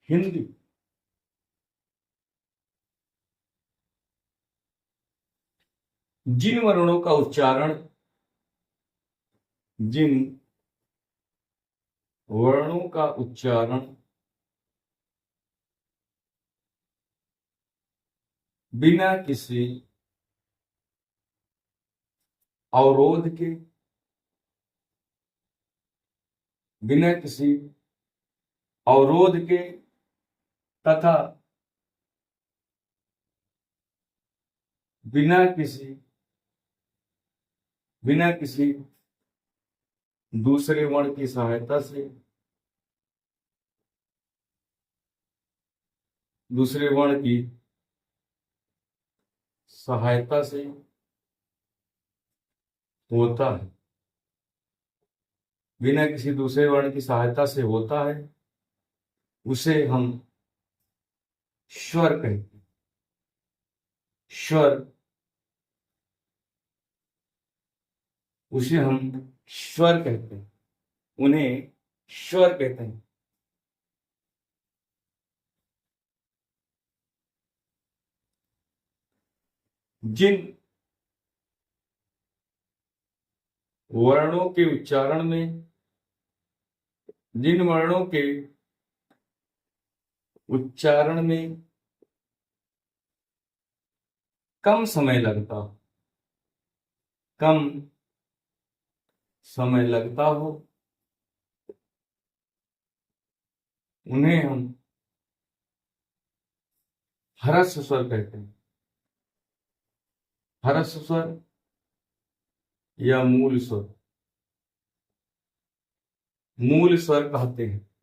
हिंदी। जिन वर्णों का उच्चारण जिन वर्णों का उच्चारण बिना किसी अवरोध के, बिना किसी अवरोध के तथा बिना किसी दूसरे वर्ण की सहायता से, दूसरे वर्ण की सहायता से होता है, बिना किसी दूसरे वर्ण की सहायता से होता है, उसे हम स्वर कहते हैं। स्वर, उसे हम स्वर कहते हैं, उन्हें स्वर कहते हैं। जिन वर्णों के उच्चारण में, जिन वर्णों के उच्चारण में कम समय लगता हो, कम समय लगता हो, उन्हें हम ह्रस्व स्वर कहते हैं। ह्रस्व स्वर या मूल स्वर, मूल स्वर कहते हैं।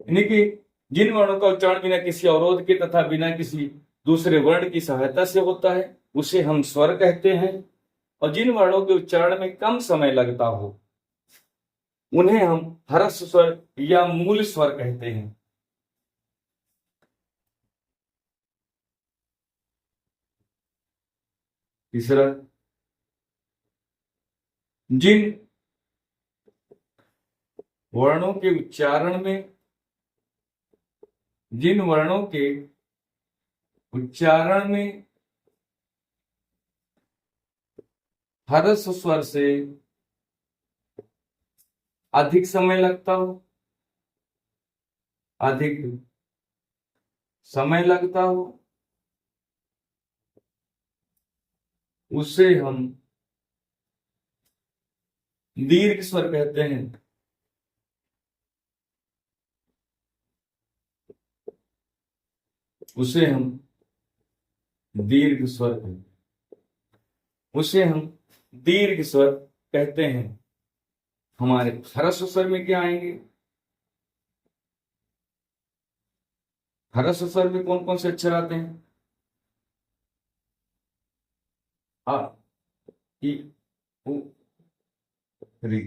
यानी कि जिन वर्णों का उच्चारण बिना किसी अवरोध के तथा बिना किसी दूसरे वर्ण की सहायता से होता है, उसे हम स्वर कहते हैं। और जिन वर्णों के उच्चारण में कम समय लगता हो, उन्हें हम ह्रस्व स्वर या मूल स्वर कहते हैं। तीसरा, जिन वर्णों के उच्चारण में, जिन वर्णों के उच्चारण में ह्रस्व स्वर से अधिक समय लगता हो, अधिक समय लगता हो, उसे हम दीर्घ स्वर कहते हैं। उसे हम दीर्घ स्वर कहते हैं। उसे हम दीर्घ स्वर कहते हैं। हमारे ह्रस्व स्वर में क्या आएंगे? ह्रस्व स्वर में कौन कौन से अक्षर आते हैं? आ, ई, उ, री।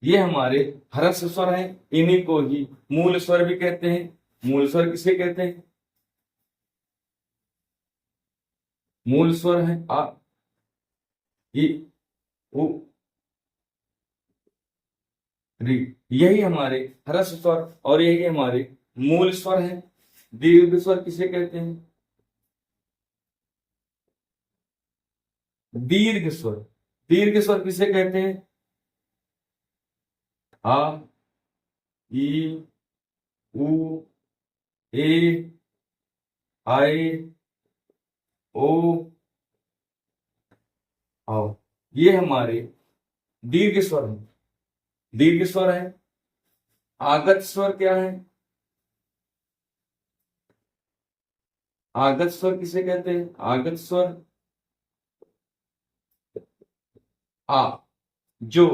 ये हमारे ह्रस्व स्वर हैं। इन्हीं को ही मूल स्वर भी कहते हैं। मूल स्वर किसे कहते हैं? मूल स्वर है आ, ई, उ, री। यही हमारे ह्रस्व स्वर और यही हमारे मूल स्वर हैं। दीर्घ स्वर किसे कहते हैं? दीर्घ स्वर, दीर्घ स्वर किसे कहते हैं? आ, ई, उ, ए, आई, ओ, आओ। ये हमारे दीर्घ स्वर हैं। दीर्घ स्वर है। आगत स्वर क्या है? आगत स्वर किसे कहते हैं? आगत स्वर आ, जो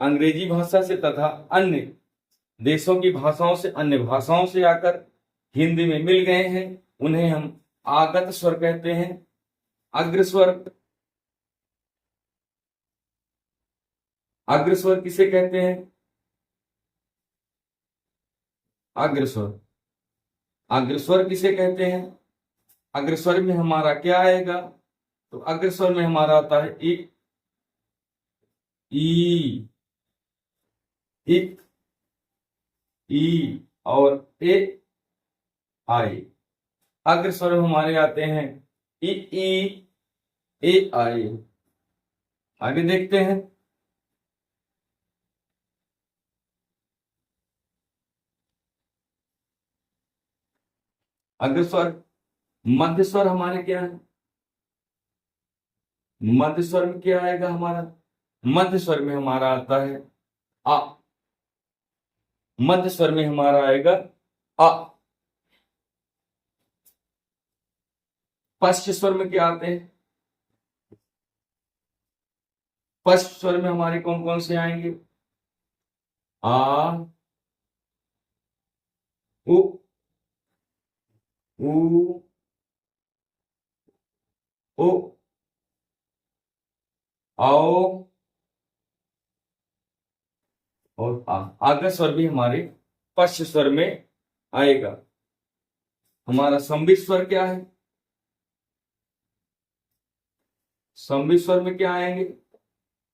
अंग्रेजी भाषा से तथा अन्य देशों की भाषाओं से, अन्य भाषाओं से आकर हिंदी में मिल गए हैं, उन्हें हम आगत स्वर कहते हैं। अग्रस्वर, अग्रस्वर किसे कहते हैं? अग्रस्वर, अग्रस्वर किसे कहते हैं? अग्रस्वर में हमारा क्या आएगा? तो अग्रस्वर में हमारा आता है ई, ई, इक, ई और ए आई। अग्र स्वर हमारे आते हैं ई ए आई। आगे देखते हैं। अग्र स्वर। मध्य स्वर हमारे क्या है? मध्य स्वर में क्या आएगा हमारा? मध्य स्वर में हमारा आता है आ। मध्य स्वर में हमारा आएगा आ। पश्च स्वर में क्या आते हैं? पश्च स्वर में हमारे कौन कौन से आएंगे? आ, उ, ऊ, ओ, आओ और आ। आगे स्वर भी हमारे पश्च स्वर में आएगा। हमारा संबित स्वर क्या है? संबित स्वर में क्या आएंगे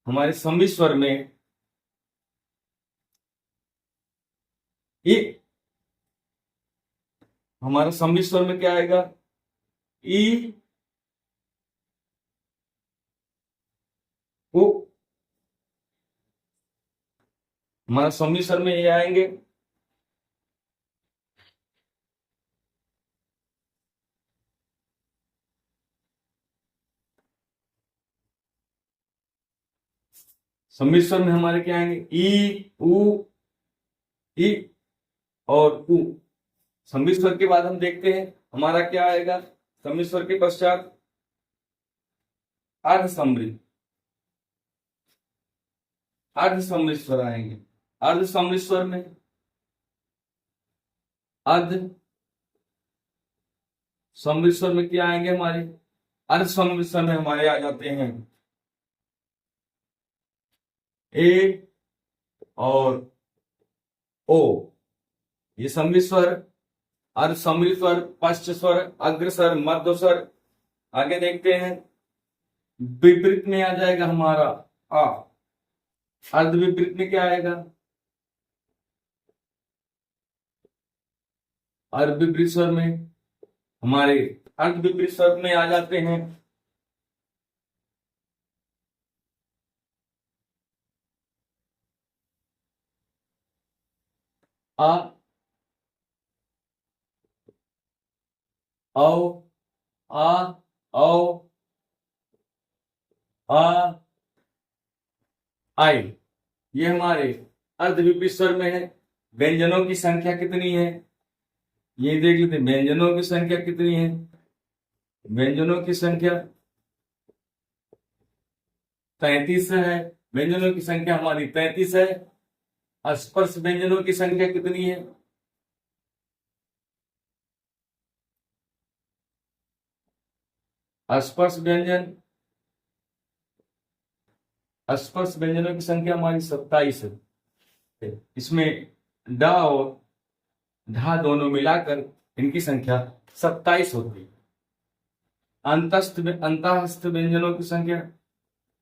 हमारे? संबित स्वर में ई। हमारा संबित स्वर में क्या आएगा? ई, उ। हमारा संबित स्वर में ये आएंगे। संबित स्वर में हमारे क्या आएंगे? ई, उ, ई और उ। संबित स्वर के बाद हम देखते हैं हमारा क्या आएगा। संबित स्वर के पश्चात अर्ध सम्मिलित। अर्ध सम्मिलित स्वर आएंगे। अर्ध सम्मिलित स्वर में अर्ध सम्मिलित स्वर में क्या आएंगे हमारे? अर्ध सम्मिलित स्वर में हमारे आ जाते हैं ए और ओ। ये सम्मिलित स्वर, अर्ध सम्मिलित स्वर, पश्च स्वर, अग्र स्वर, मध्य स्वर। आगे देखते हैं। विपरीत में आ जाएगा हमारा आ। अर्ध विपरीत में क्या आएगा? अर्ध विपरीत स्वर में हमारे अर्ध विपरीत स्वर में आ जाते हैं आ, औ, आ, औ, आ, आई। ये हमारे अर्ध विपरीत स्वर में है। व्यंजनों की संख्या कितनी है? ये देख लेते हैं। व्यंजनों की संख्या कितनी है? व्यंजनों की संख्या 33 है। व्यंजनों की संख्या हमारी 33 है। स्पर्श व्यंजनों की संख्या कितनी है? स्पर्श व्यंजन, स्पर्श व्यंजनों की संख्या हमारी 27 है। इसमें ड और ढा दोनों मिलाकर इनकी संख्या 27 होती है। अंतःस्थ व्यंजनों की संख्या,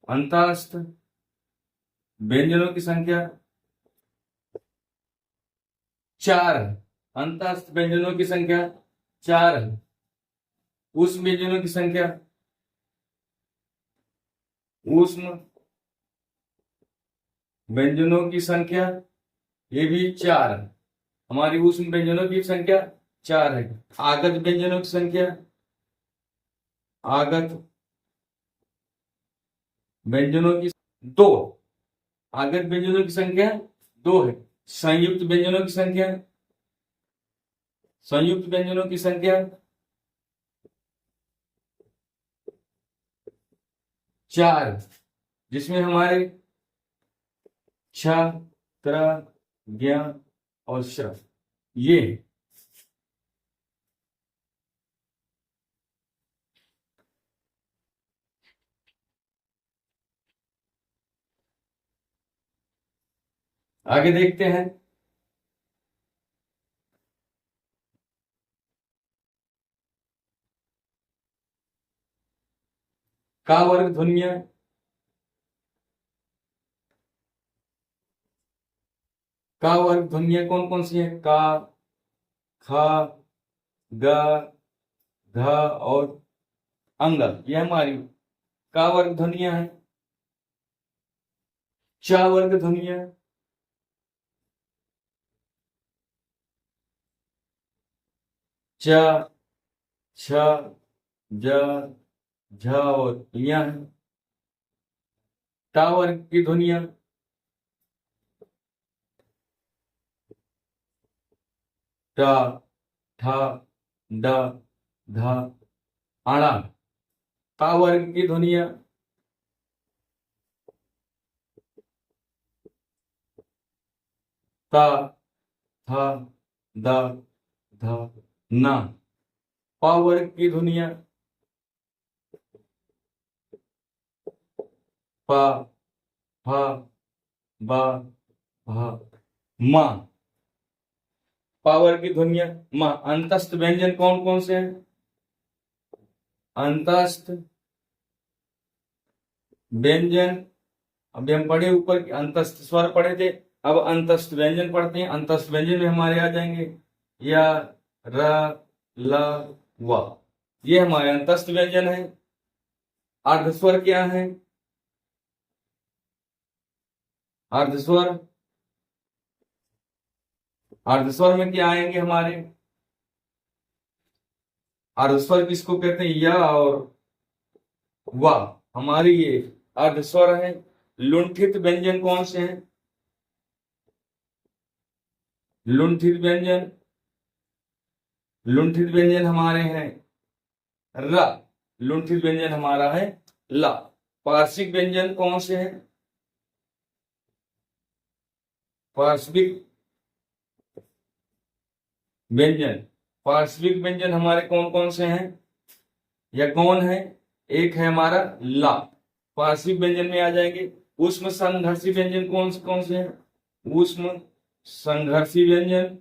अंतःस्थ व्यंजनों की संख्या 4 है। अंतःस्थ व्यंजनों की संख्या 4 है। ऊष्म व्यंजनों की संख्या, ऊष्म व्यंजनों की संख्या ये भी 4 है। हमारी ऊष्म व्यंजनों की संख्या 4 है। आगत व्यंजनों की संख्या, आगत व्यंजनों की 2। आगत व्यंजनों की संख्या 2 है। संयुक्त व्यंजनों की संख्या, संयुक्त व्यंजनों की संख्या 4, जिसमें हमारे छ, त्र, ज्ञ और श ये। आगे देखते हैं। का वर्ग ध्वनियां, का वर्ग ध्वनियां कौन कौन सी है? का, खा, ग, घ और अंग, ये हमारी का वर्ग ध्वनियां हैं। च वर्ग ध्वनियां, च, छ, ज, झ और य है। टा वर्ग की ध्वनियां, ट, ठ, ड, ध, अणा। ता वर्ग की ध्वनियां, ता, थ, द, ध, न। पा वर्ग की ध्वनियां, प, फ, ब, भ, म। पावर की ध्वनियां म। अंतस्थ व्यंजन कौन कौन से हैं? अंतस्थ व्यंजन, अभी हम पढ़े ऊपर की अंतस्थ स्वर पढ़े थे, अब अंतस्थ व्यंजन पढ़ते हैं। अंतस्थ व्यंजन में हमारे आ जाएंगे या, र, ल, व, ये हमारे अंतस्थ व्यंजन है। अर्धस्वर क्या है? अर्धस्वर, अर्धस्वर में क्या आएंगे हमारे? अर्धस्वर किसको कहते हैं? या और व, हमारी ये अर्धस्वर है। लुंठित व्यंजन कौन से हैं? लुंठित व्यंजन, लुंठित व्यंजन हमारे हैं र, लुंठित व्यंजन हमारा है ला। पार्श्विक व्यंजन कौन से हैं? पार्श्विक व्यंजन, पार्श्विक व्यंजन हमारे कौन कौन से हैं या कौन है? एक है हमारा ला, पार्श्विक व्यंजन में आ जाएंगे। ऊष्म संघर्षी व्यंजन कौन से हैं? ऊष्म संघर्षी व्यंजन,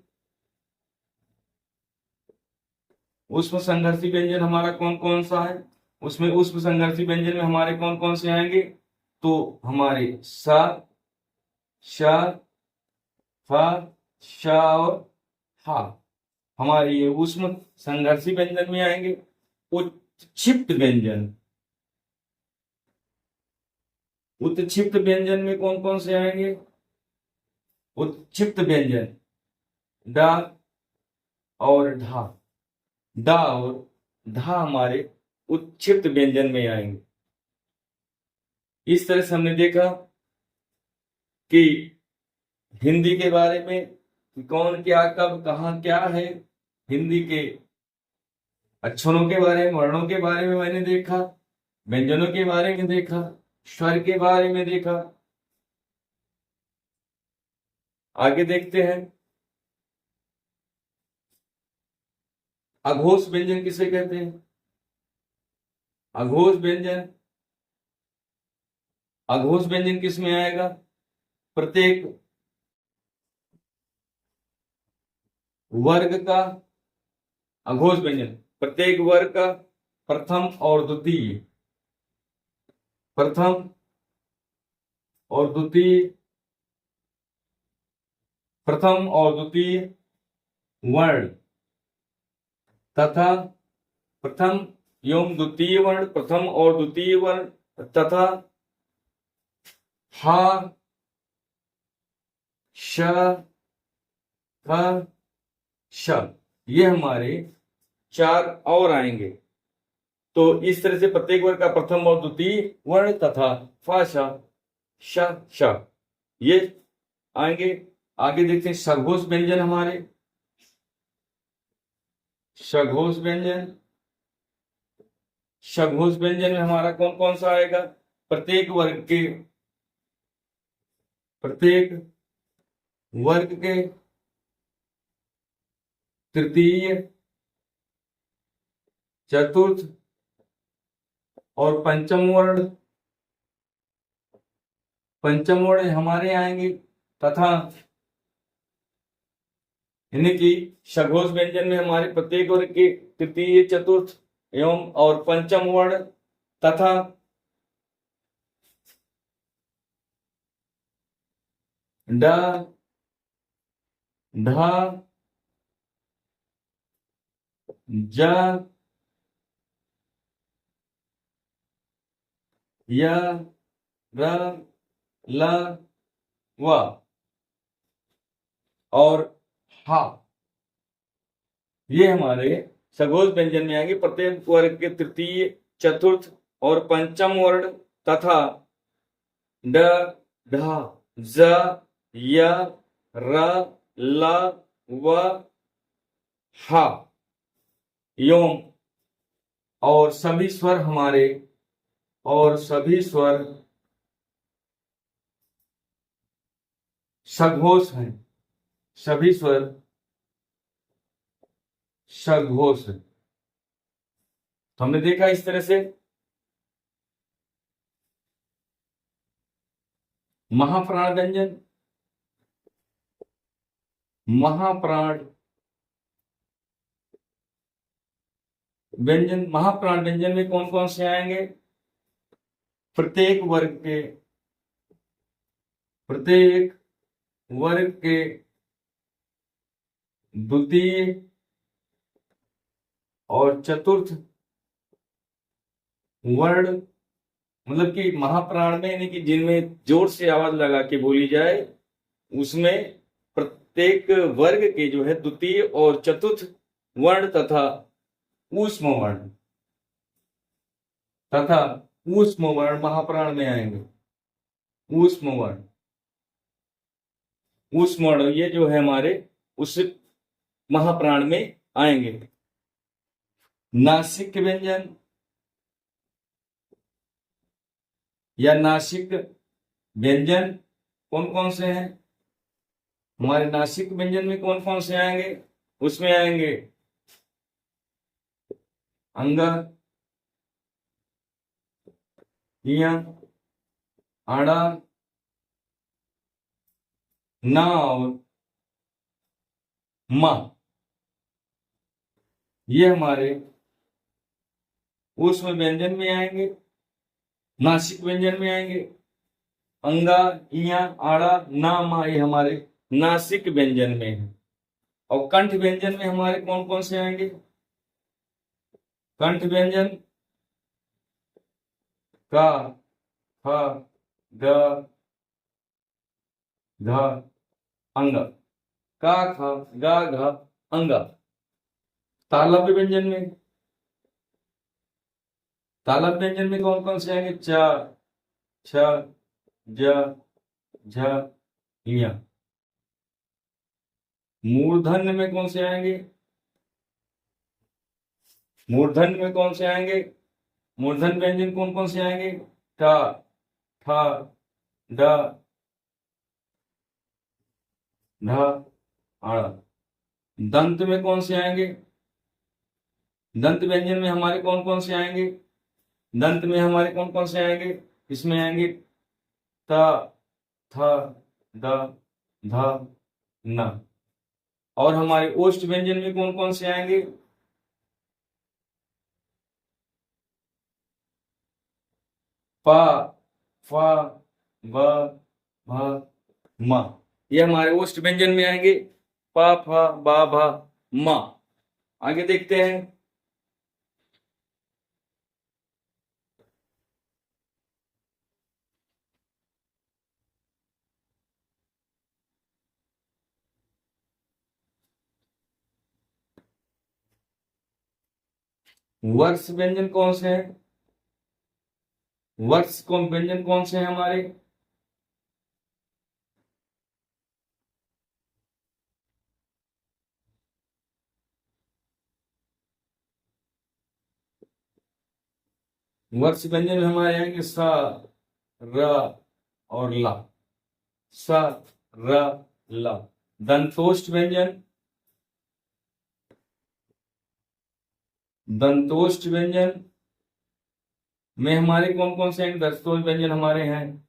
ऊष्म संघर्षी व्यंजन हमारा कौन कौन सा है? उसमें ऊष्म संघर्षी व्यंजन में हमारे कौन कौन से आएंगे? तो हमारे स, श, फ, श और हा, हमारे ये ऊष्म संघर्षी व्यंजन में आएंगे। उत्क्षिप्त व्यंजन, उत्क्षिप्त व्यंजन में कौन कौन से आएंगे? उत्क्षिप्त व्यंजन ड और ढा, ड और धा हमारे उत्क्षिप्त व्यंजन में आएंगे। इस तरह से हमने देखा कि हिंदी के बारे में कि कौन क्या कब कहाँ क्या है, हिंदी के अक्षरों के बारे में, वर्णों के बारे में मैंने देखा, व्यंजनों के बारे में देखा, स्वर के बारे में देखा। आगे देखते हैं अघोष व्यंजन किसे कहते हैं? अघोष व्यंजन, अघोष व्यंजन किस में आएगा? प्रत्येक वर्ग का अघोष व्यंजन, प्रत्येक वर्ग का प्रथम और द्वितीय, प्रथम और द्वितीय, प्रथम और द्वितीय वर्ण तथा प्रथम एवं द्वितीय वर्ण, प्रथम और द्वितीय वर्ण तथा हा, श, ख, श, ये हमारे चार और आएंगे। तो इस तरह से प्रत्येक वर्ग का प्रथम और द्वितीय वर्ण तथा फा, श, श, ये आएंगे। आगे देखते हैं सघोष व्यंजन हमारे, सघोष व्यंजन, सघोष व्यंजन में हमारा कौन कौन सा आएगा? प्रत्येक वर्ग के, प्रत्येक वर्ग के तृतीय, चतुर्थ और पंचम वर्ण, पंचम वर्ण हमारे आएंगे तथा यानी कि सघोष व्यंजन में हमारे प्रत्येक वर्ग के तृतीय, चतुर्थ एवं और पंचम वर्ण तथा ड, ढ, ज, य, र, ल, व और हा, ये हमारे सघोष व्यंजन में आएंगे। प्रत्येक वर्ग के तृतीय, चतुर्थ और पंचम वर्ण तथा ड, ढ, ज, य, र, ल, व, हा एवं और सभी स्वर हमारे और सभी स्वर सघोष हैं, सभी स्वर सघोष है। तो हमने देखा इस तरह से महाप्राण व्यंजन, महाप्राण व्यंजन, महाप्राण व्यंजन में कौन कौन से आएंगे? प्रत्येक वर्ग के द्वितीय और चतुर्थ वर्ण, मतलब कि महाप्राण में यानी कि जिनमें जोर से आवाज लगा के बोली जाए, उसमें प्रत्येक वर्ग के जो है द्वितीय और चतुर्थ वर्ण तथा ऊष्म वर्ण महाप्राण में आएंगे। ऊष्म वर्ण ये जो है हमारे उस महाप्राण में आएंगे। नासिक व्यंजन या नासिक व्यंजन कौन कौन से हैं? हमारे नासिक व्यंजन में कौन कौन से आएंगे? उसमें आएंगे अंग, इया, आड़ा, ना और मा। ये हमारे ऊष्म व्यंजन में आएंगे, नासिक व्यंजन में आएंगे। अंगा, इया, आड़ा, ना, मा ये हमारे नासिक व्यंजन में है। और कंठ व्यंजन में हमारे कौन कौन से आएंगे? कंठ व्यंजन का, ख, ग, घ, अंग, का, ख, ग, घ, अंग। तालव्य व्यंजन में कौन कौन से आएंगे? च, छ, ज, झ, य। मूर्धन्य में कौन से आएंगे? मूर्धन्य व्यंजन कौन कौन से आएंगे? ट, ठ, ड, ढ, आड़। दंत में कौन से आएंगे? दंत व्यंजन में हमारे कौन कौन से आएंगे? इसमें आएंगे त, थ, द, ध, न। और हमारे ओष्ठ व्यंजन में कौन कौन से आएंगे? प, फ, ब, भ, म। ये हमारे ओष्ठ व्यंजन में आएंगे। प, फ, ब, भ, म। आगे देखते हैं। वर्ष व्यंजन कौन से हैं? व्यंजन कौन से हैं हमारे? वर्ष व्यंजन में हमारे आएंगे स, र और ला। स, र, ला। दंतोष्ठ व्यंजन में हमारे कौन कौन से हैं? दंतोष्ठ व्यंजन हमारे हैं